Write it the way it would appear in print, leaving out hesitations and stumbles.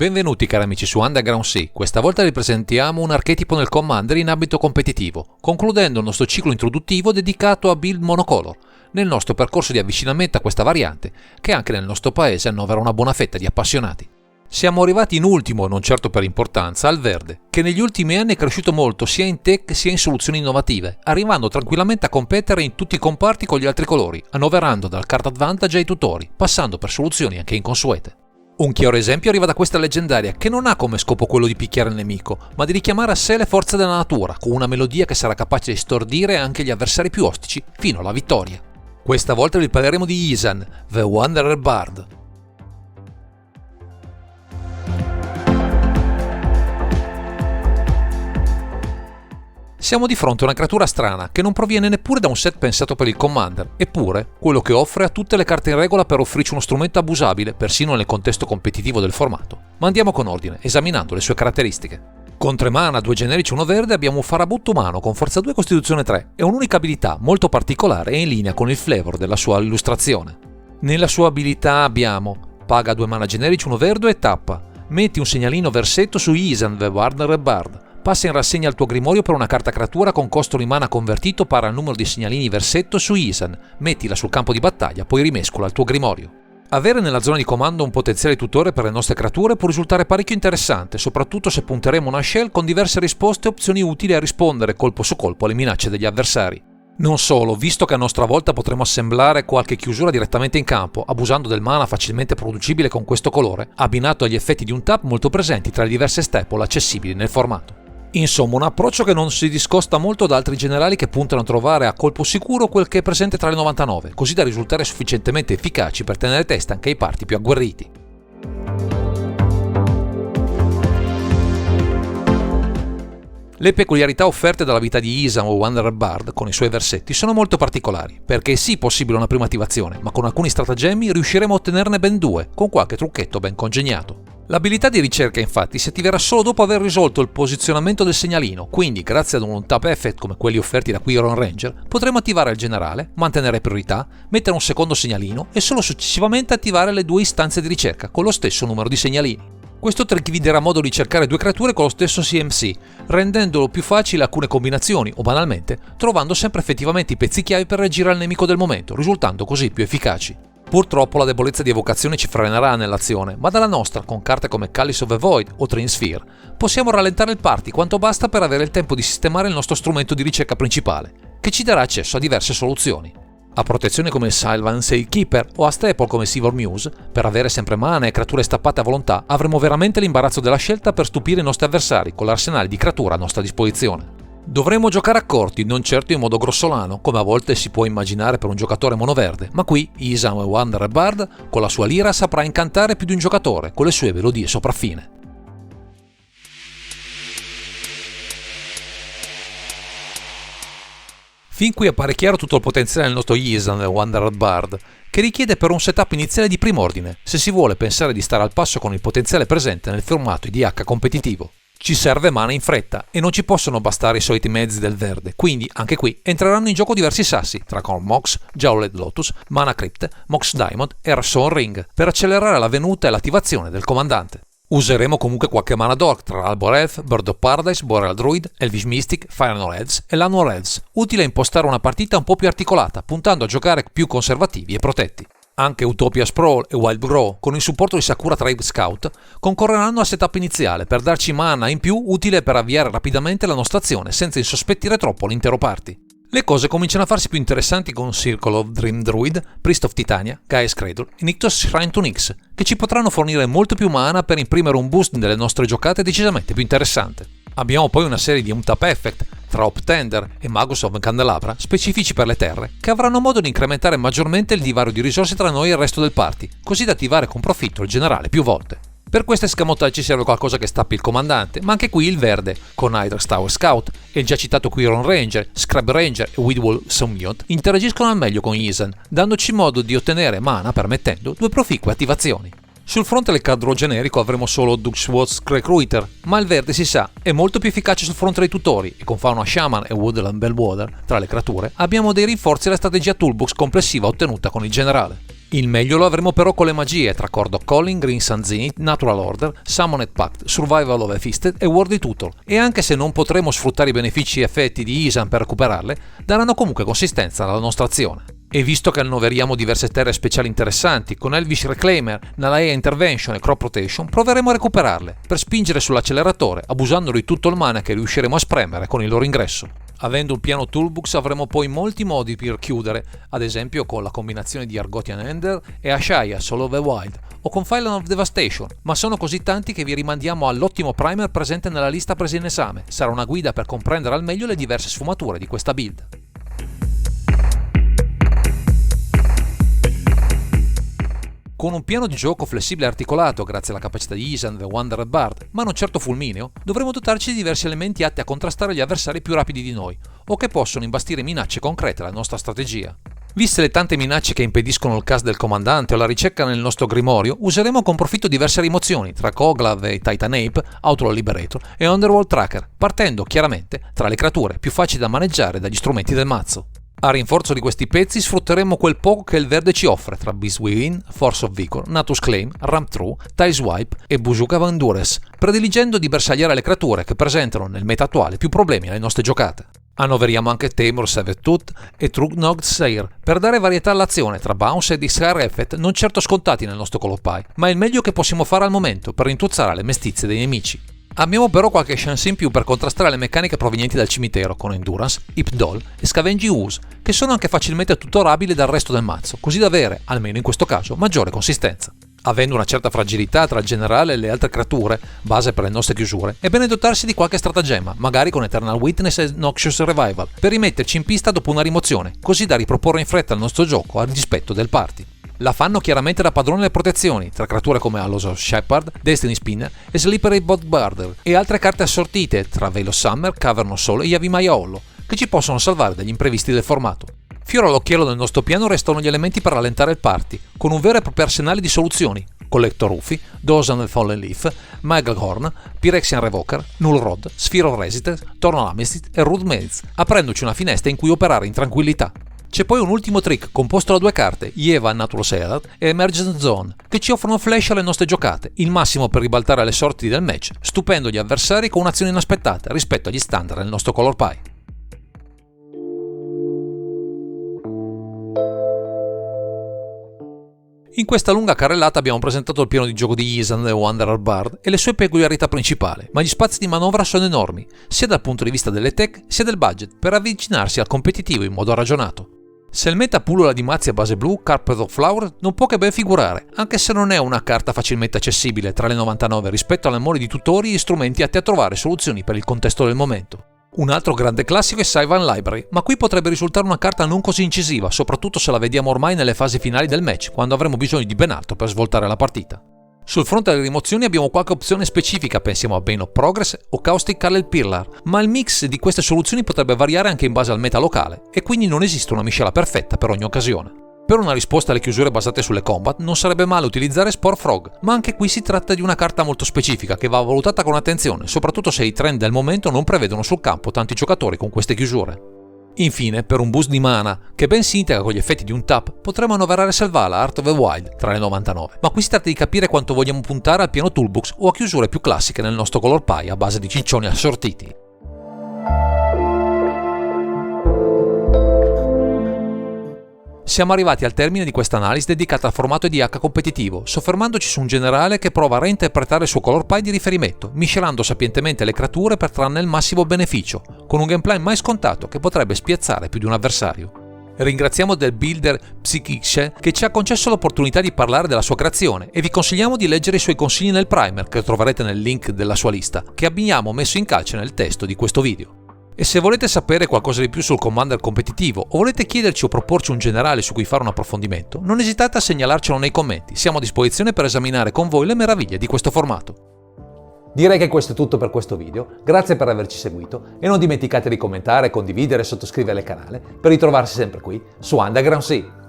Benvenuti cari amici su Underground Sea, questa volta vi presentiamo un archetipo nel Commander in ambito competitivo, concludendo il nostro ciclo introduttivo dedicato a build monocolor, nel nostro percorso di avvicinamento a questa variante, che anche nel nostro paese annovera una buona fetta di appassionati. Siamo arrivati in ultimo, e non certo per importanza, al verde, che negli ultimi anni è cresciuto molto sia in tech sia in soluzioni innovative, arrivando tranquillamente a competere in tutti i comparti con gli altri colori, annoverando dal card advantage ai tutori, passando per soluzioni anche inconsuete. Un chiaro esempio arriva da questa leggendaria che non ha come scopo quello di picchiare il nemico, ma di richiamare a sé le forze della natura, con una melodia che sarà capace di stordire anche gli avversari più ostici, fino alla vittoria. Questa volta vi parleremo di Isan, The Wanderer Bard. Siamo di fronte a una creatura strana che non proviene neppure da un set pensato per il Commander, eppure quello che offre ha tutte le carte in regola per offrirci uno strumento abusabile persino nel contesto competitivo del formato. Ma andiamo con ordine, esaminando le sue caratteristiche. Con 3 mana, 2 generici e 1 verde abbiamo un farabutto umano con forza 2 e costituzione 3 e un'unica abilità molto particolare e in linea con il flavor della sua illustrazione. Nella sua abilità abbiamo paga 2 mana generici, 1 verde e tappa. Metti un segnalino versetto su Isan, The Wanderer Bard. Passa in rassegna il tuo grimorio per una carta creatura con costo di mana convertito pari al numero di segnalini versetto su Isan, mettila sul campo di battaglia, poi rimescola il tuo grimorio. Avere nella zona di comando un potenziale tutore per le nostre creature può risultare parecchio interessante, soprattutto se punteremo una shell con diverse risposte e opzioni utili a rispondere colpo su colpo alle minacce degli avversari. Non solo, visto che a nostra volta potremo assemblare qualche chiusura direttamente in campo, abusando del mana facilmente producibile con questo colore, abbinato agli effetti di un tap molto presenti tra le diverse staple accessibili nel formato. Insomma, un approccio che non si discosta molto da altri generali che puntano a trovare a colpo sicuro quel che è presente tra le 99, così da risultare sufficientemente efficaci per tenere testa anche ai party più agguerriti. Le peculiarità offerte dalla vita di Isan o Wanderer Bard con i suoi versetti sono molto particolari, perché è sì possibile una prima attivazione, ma con alcuni stratagemmi riusciremo a ottenerne ben 2, con qualche trucchetto ben congegnato. L'abilità di ricerca infatti si attiverà solo dopo aver risolto il posizionamento del segnalino, quindi grazie ad un tap effect come quelli offerti da Quiron Ranger potremo attivare il generale, mantenere priorità, mettere un secondo segnalino e solo successivamente attivare le 2 istanze di ricerca con lo stesso numero di segnalini. Questo trick vi darà modo di cercare 2 creature con lo stesso CMC, rendendolo più facile alcune combinazioni o banalmente trovando sempre effettivamente i pezzi chiave per reagire al nemico del momento, risultando così più efficaci. Purtroppo la debolezza di evocazione ci frenerà nell'azione, ma dalla nostra, con carte come Chalice of the Void o Train Sphere, possiamo rallentare il party quanto basta per avere il tempo di sistemare il nostro strumento di ricerca principale, che ci darà accesso a diverse soluzioni. A protezione come Sylvan Keeper o a staple come Sivor Muse, per avere sempre mana e creature stappate a volontà, avremo veramente l'imbarazzo della scelta per stupire i nostri avversari con l'arsenale di creature a nostra disposizione. Dovremo giocare accorti, non certo in modo grossolano, come a volte si può immaginare per un giocatore monoverde, ma qui Isan o Wanderer Bard con la sua lira saprà incantare più di un giocatore con le sue melodie sopraffine. Fin qui appare chiaro tutto il potenziale del nostro Isan e Wanderer Bard, che richiede però un setup iniziale di prim'ordine, se si vuole pensare di stare al passo con il potenziale presente nel formato IDH competitivo. Ci serve mana in fretta e non ci possono bastare i soliti mezzi del verde, quindi anche qui entreranno in gioco diversi sassi, tra Corn Mox, Jowled Lotus, Mana Crypt, Mox Diamond e Rasson Ring, per accelerare la venuta e l'attivazione del comandante. Useremo comunque qualche mana dork tra Arbor Elf, Bird of Paradise, Boreal Druid, Elvish Mystic, Fire No Reds e Llanowar Reds, utile a impostare una partita un po' più articolata, puntando a giocare più conservativi e protetti. Anche Utopia Sprawl e Wild Grow, con il supporto di Sakura Tribe Scout, concorreranno al setup iniziale per darci mana in più utile per avviare rapidamente la nostra azione senza insospettire troppo l'intero party. Le cose cominciano a farsi più interessanti con Circle of Dream Druid, Priest of Titania, Gaia's Cradle e Nyctos Shrine to Nyx, che ci potranno fornire molto più mana per imprimere un boost delle nostre giocate decisamente più interessante. Abbiamo poi una serie di tap effect tra Optender e Magus of Candelabra, specifici per le terre, che avranno modo di incrementare maggiormente il divario di risorse tra noi e il resto del party, così da attivare con profitto il generale più volte. Per queste escamotage ci serve qualcosa che stappi il comandante, ma anche qui il verde, con Hydrax Tower Scout e il già citato Quiron Ranger, Scrub Ranger e Widwall Summiot interagiscono al meglio con Isan, dandoci modo di ottenere mana permettendo 2 proficue attivazioni. Sul fronte del cadro generico avremo solo Duxwood's Recruiter, ma il verde si sa è molto più efficace sul fronte dei tutori e con Fauna Shaman e Woodland Bellwether tra le creature abbiamo dei rinforzi alla strategia toolbox complessiva ottenuta con il generale. Il meglio lo avremo però con le magie tra Chord of Calling, Green Sun Zenith, Natural Order, Summoned Pact, Survival of a Feasted e Worthy Tutor, e anche se non potremo sfruttare i benefici e effetti di Isan per recuperarle, daranno comunque consistenza alla nostra azione. E visto che annoveriamo diverse terre speciali interessanti, con Elvish Reclaimer, Nalaea Intervention e Crop Rotation, proveremo a recuperarle, per spingere sull'acceleratore, abusando di tutto il mana che riusciremo a spremere con il loro ingresso. Avendo un piano toolbox avremo poi molti modi per chiudere, ad esempio con la combinazione di Argothian Ender e Ashaya Soul of the Wild, o con Phylon of Devastation, ma sono così tanti che vi rimandiamo all'ottimo primer presente nella lista presa in esame. Sarà una guida per comprendere al meglio le diverse sfumature di questa build. Con un piano di gioco flessibile e articolato grazie alla capacità di Isan The Wanderer Bard, ma non certo fulmineo, dovremo dotarci di diversi elementi atti a contrastare gli avversari più rapidi di noi, o che possono imbastire minacce concrete alla nostra strategia. Viste le tante minacce che impediscono il cast del comandante o la ricerca nel nostro grimorio, useremo con profitto diverse rimozioni tra Kog'Lav e Titan Ape, Outlaw Liberator e Underworld Tracker, partendo chiaramente tra le creature più facili da maneggiare dagli strumenti del mazzo. A rinforzo di questi pezzi sfrutteremo quel poco che il verde ci offre tra Beast Within, Force of Vigor, Natus Claim, Ramp True, Tie Swipe e Bujuka Vandures, prediligendo di bersagliare le creature che presentano nel meta attuale più problemi alle nostre giocate. Annoveriamo anche Temur Severed Tooth e Trugnog Seir per dare varietà all'azione tra Bounce e Discard Effect non certo scontati nel nostro Colorpie, ma il meglio che possiamo fare al momento per rintuzzare le mestizie dei nemici. Abbiamo però qualche chance in più per contrastare le meccaniche provenienti dal cimitero con Endurance, Hypdol e Scavenging Ooze, che sono anche facilmente tutorabili dal resto del mazzo, così da avere, almeno in questo caso, maggiore consistenza. Avendo una certa fragilità tra il generale e le altre creature, base per le nostre chiusure, è bene dotarsi di qualche stratagemma, magari con Eternal Witness e Noxious Revival, per rimetterci in pista dopo una rimozione, così da riproporre in fretta il nostro gioco al dispetto del party. La fanno chiaramente da padrone le protezioni, tra creature come Hallows of Shepherd, Destiny Spinner e Slippery Bodyguarder, e altre carte assortite tra Veil of Summer, Cavern of Soul e Yavimaya Hollow, che ci possono salvare dagli imprevisti del formato. Fiore all'occhiello del nostro piano restano gli elementi per rallentare il party, con un vero e proprio arsenale di soluzioni: Collector Rufy, Dozan and Fallen Leaf, Magelhorn, Pyrexian Revoker, Null Rod, Sphere of Resistance, Tornal Amnesty e Rude Maze, aprendoci una finestra in cui operare in tranquillità. C'è poi un ultimo trick composto da due carte, Yeva Natural Sealer e Emergence Zone, che ci offrono flash alle nostre giocate, il massimo per ribaltare le sorti del match, stupendo gli avversari con un'azione inaspettata rispetto agli standard del nostro Colorpie. In questa lunga carrellata abbiamo presentato il piano di gioco di Isan The Wanderer Bard e le sue peculiarità principali, ma gli spazi di manovra sono enormi, sia dal punto di vista delle tech sia del budget, per avvicinarsi al competitivo in modo ragionato. Se il meta pullula di mazzi a base blu, Carpet of Flower non può che ben figurare, anche se non è una carta facilmente accessibile tra le 99 rispetto alle mole di tutori e strumenti atti a trovare soluzioni per il contesto del momento. Un altro grande classico è Sylvan Library, ma qui potrebbe risultare una carta non così incisiva, soprattutto se la vediamo ormai nelle fasi finali del match, quando avremo bisogno di ben altro per svoltare la partita. Sul fronte delle rimozioni abbiamo qualche opzione specifica, pensiamo a Bane of Progress o Caustic Called Pillar, ma il mix di queste soluzioni potrebbe variare anche in base al meta locale, e quindi non esiste una miscela perfetta per ogni occasione. Per una risposta alle chiusure basate sulle combat non sarebbe male utilizzare Spore Frog, ma anche qui si tratta di una carta molto specifica che va valutata con attenzione, soprattutto se i trend del momento non prevedono sul campo tanti giocatori con queste chiusure. Infine, per un boost di mana che ben si integra con gli effetti di un tap, potremmo annoverare Selvala Art of the Wild tra le 99, ma qui si tratta di capire quanto vogliamo puntare al piano toolbox o a chiusure più classiche nel nostro Colorpie a base di ciccioni assortiti. Siamo arrivati al termine di questa analisi dedicata al formato EDH competitivo, soffermandoci su un generale che prova a reinterpretare il suo Colorpie di riferimento, miscelando sapientemente le creature per trarne il massimo beneficio, con un gameplay mai scontato che potrebbe spiazzare più di un avversario. Ringraziamo del builder Psychixe che ci ha concesso l'opportunità di parlare della sua creazione e vi consigliamo di leggere i suoi consigli nel primer che troverete nel link della sua lista, che abbiamo messo in calce nel testo di questo video. E se volete sapere qualcosa di più sul Commander competitivo o volete chiederci o proporci un generale su cui fare un approfondimento, non esitate a segnalarcelo nei commenti, siamo a disposizione per esaminare con voi le meraviglie di questo formato. Direi che questo è tutto per questo video, grazie per averci seguito e non dimenticate di commentare, condividere e sottoscrivere il canale per ritrovarsi sempre qui su Underground Sea.